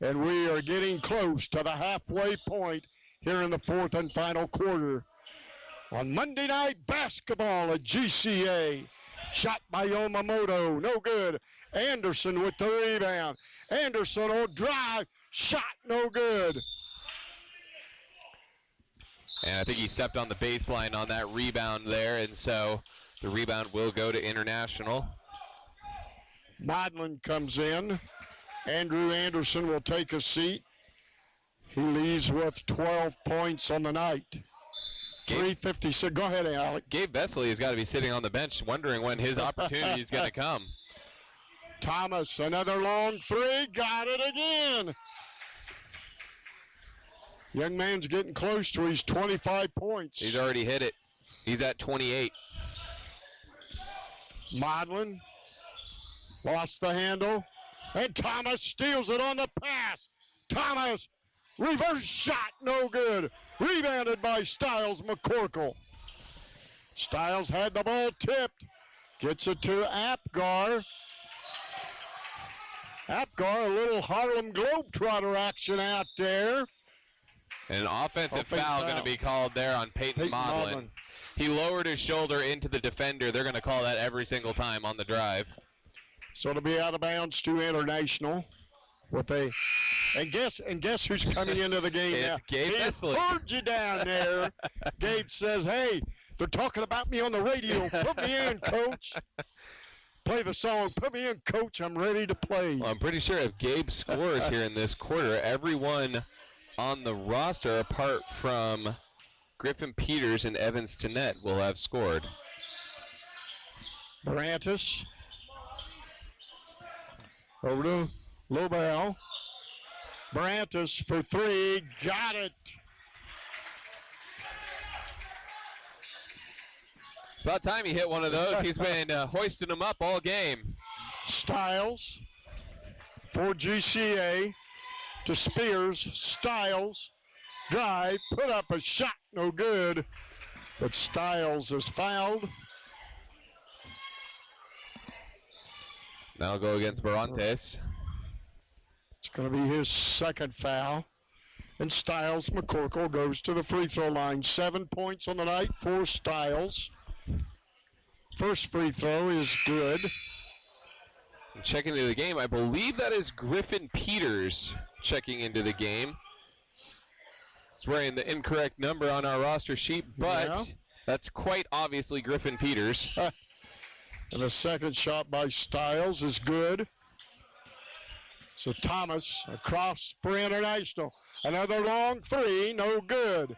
and we are getting close to the halfway point here in the 4th and final quarter. On Monday Night Basketball at GCA, shot by Yamamoto, no good. Anderson with the rebound. Anderson will drive, shot no good. And I think he stepped on the baseline on that rebound there, and so the rebound will go to International. Modlin comes in. Andrew Anderson will take a seat. He leaves with 12 points on the night. 3:56. Go ahead, Alec. Gabe Vesely has got to be sitting on the bench wondering when his opportunity is going to come. Thomas, another long 3. Got it again. Young man's getting close to his 25 points. He's already hit it. He's at 28. Modlin lost the handle, and Thomas steals it on the pass. Thomas, reverse shot, no good. Rebounded by Stiles McCorkle. Stiles had the ball tipped. Gets it to Apgar. Apgar, a little Harlem Globetrotter action out there. And an offensive foul going to be called there on Peyton Modlin. He lowered his shoulder into the defender. They're going to call that every single time on the drive. So it'll be out of bounds to International. With a, and guess who's coming into the game now? It's Gabe Vesely. He heard you down there. Gabe says, "Hey, they're talking about me on the radio. Put me in, coach. Play the song. Put me in, coach. I'm ready to play." Well, I'm pretty sure if Gabe scores here in this quarter, everyone on the roster, apart from Griffin Peters and Evans Tennette, will have scored. Barantis over to Lobel. Barantis for 3, got it. It's about time he hit one of those. He's been hoisting them up all game. Stiles for GCA to Spears. Stiles, drive, put up a shot, no good. But Stiles is fouled. Now I'll go against Barantes. It's going to be his second foul. And Stiles McCorkle goes to the free throw line. 7 points on the night for Stiles. First free throw is good. Checking into the game, I believe that is Griffin Peters checking into the game. He's wearing the incorrect number on our roster sheet, but that's quite obviously Griffin Peters. And the second shot by Stiles is good. So Thomas across for International. Another long three, no good.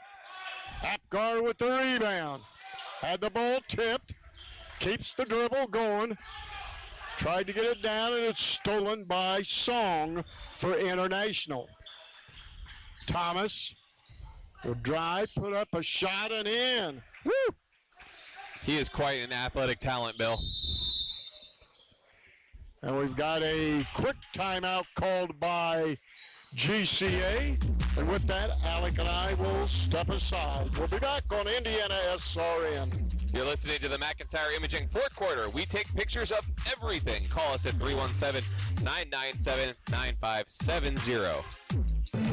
Apgar with the rebound. Had the ball tipped. Keeps the dribble going. Tried to get it down, and it's stolen by Song for International. Thomas will drive, put up a shot, and in. Woo! He is quite an athletic talent, Bill. And we've got a quick timeout called by GCA. And with that, Alec and I will step aside. We'll be back on Indiana SRN. You're listening to the McIntyre Imaging fourth quarter. We take pictures of everything. Call us at 317-997-9570.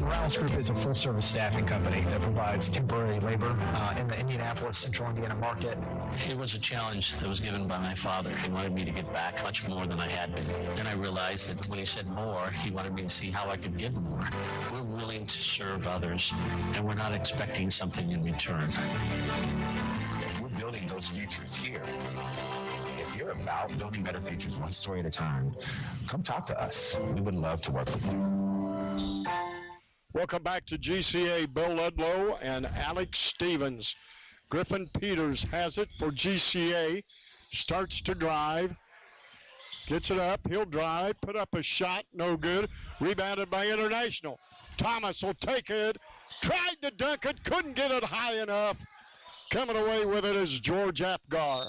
Morales Group is a full-service staffing company that provides temporary labor in the Indianapolis, Central Indiana market. It was a challenge that was given by my father. He wanted me to give back much more than I had been. Then I realized that when he said more, he wanted me to see how I could give more. We're willing to serve others, and we're not expecting something in return. We're building those futures here. If you're about building better futures one story at a time, come talk to us. We would love to work with you. Welcome back to GCA. Bill Ludlow and Alex Stevens. Griffin Peters has it for GCA. Starts to drive. Gets it up. He'll drive. Put up a shot. No good. Rebounded by International. Thomas will take it. Tried to dunk it. Couldn't get it high enough. Coming away with it is George Apgar.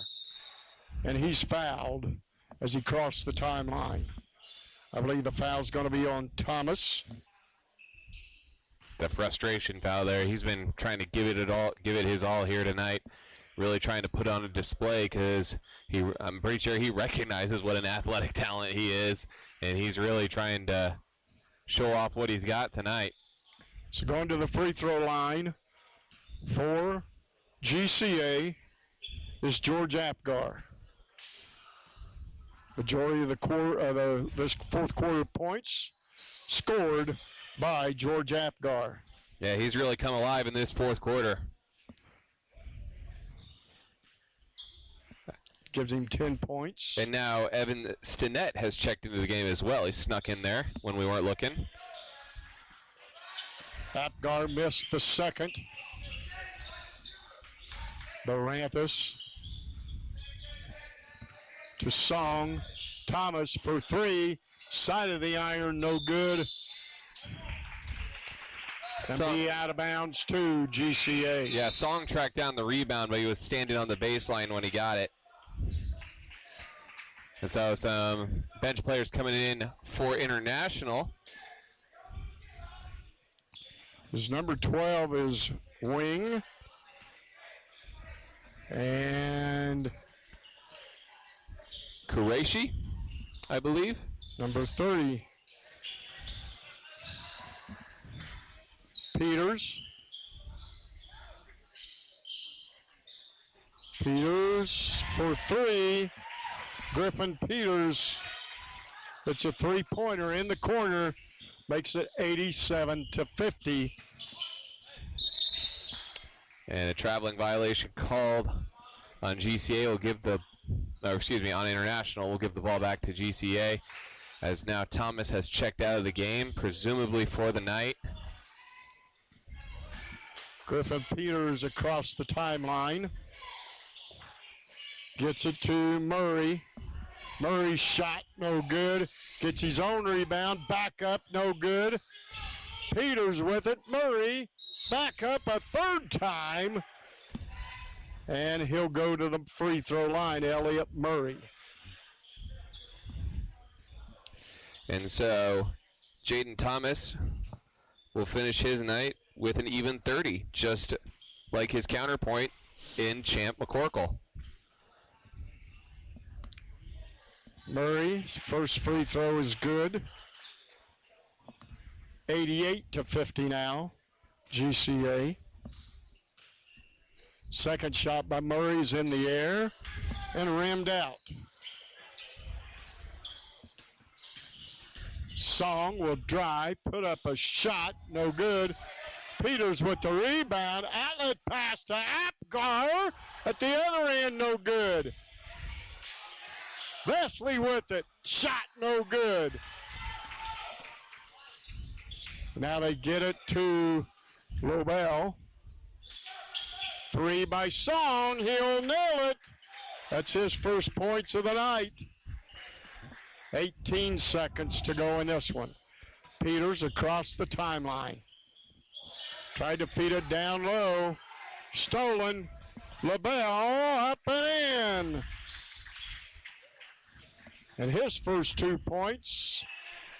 And he's fouled as he crossed the timeline. I believe the foul's going to be on Thomas. The frustration foul there. He's been trying to give it his all here tonight. Really trying to put on a display because I'm pretty sure he recognizes what an athletic talent he is, and he's really trying to show off what he's got tonight. So going to the free throw line for GCA is George Apgar. Majority of this fourth quarter points scored by George Apgar. Yeah, he's really come alive in this fourth quarter. Gives him 10 points. And now Evan Stinnett has checked into the game as well. He snuck in there when we weren't looking. Apgar missed the second. Baranthus to Song. Thomas for three. Side of the iron, no good. And be out of bounds to GCA. Yeah, Song tracked down the rebound, but he was standing on the baseline when he got it. And so some bench players coming in for International. His number 12 is Wing. And Qureshi, I believe. Number 30. Peters. Peters for three. Griffin Peters. It's a three-pointer in the corner. Makes it 87-50. And a traveling violation called on GCA will give the, on International will give the ball back to GCA, as now Thomas has checked out of the game, presumably for the night. Griffin Peters across the timeline. Gets it to Murray. Murray's shot, no good. Gets his own rebound, back up, no good. Peters with it. Murray back up a third time. And he'll go to the free throw line, Elliott Murray. And so Jaden Thomas will finish his night with an even 30, just like his counterpoint in Champ McCorkle. Murray's first free throw is good. 88-50 now, GCA. Second shot by Murray's in the air and rimmed out. Song will drive, put up a shot, no good. Peters with the rebound, outlet pass to Apgar at the other end, no good. Vesley with it, shot no good. Now they get it to Lobel. 3 by Song, he'll nail it. That's his first points of the night. 18 seconds to go in this one. Peters across the timeline. Tried to feed it down low. Stolen. LaBelle up and in. And his first 2 points.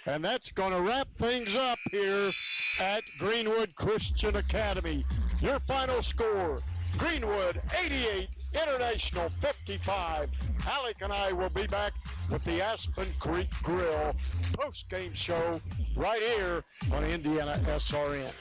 And that's going to wrap things up here at Greenwood Christian Academy. Your final score, Greenwood 88, International 55. Alec and I will be back with the Aspen Creek Grill post-game show right here on Indiana SRN.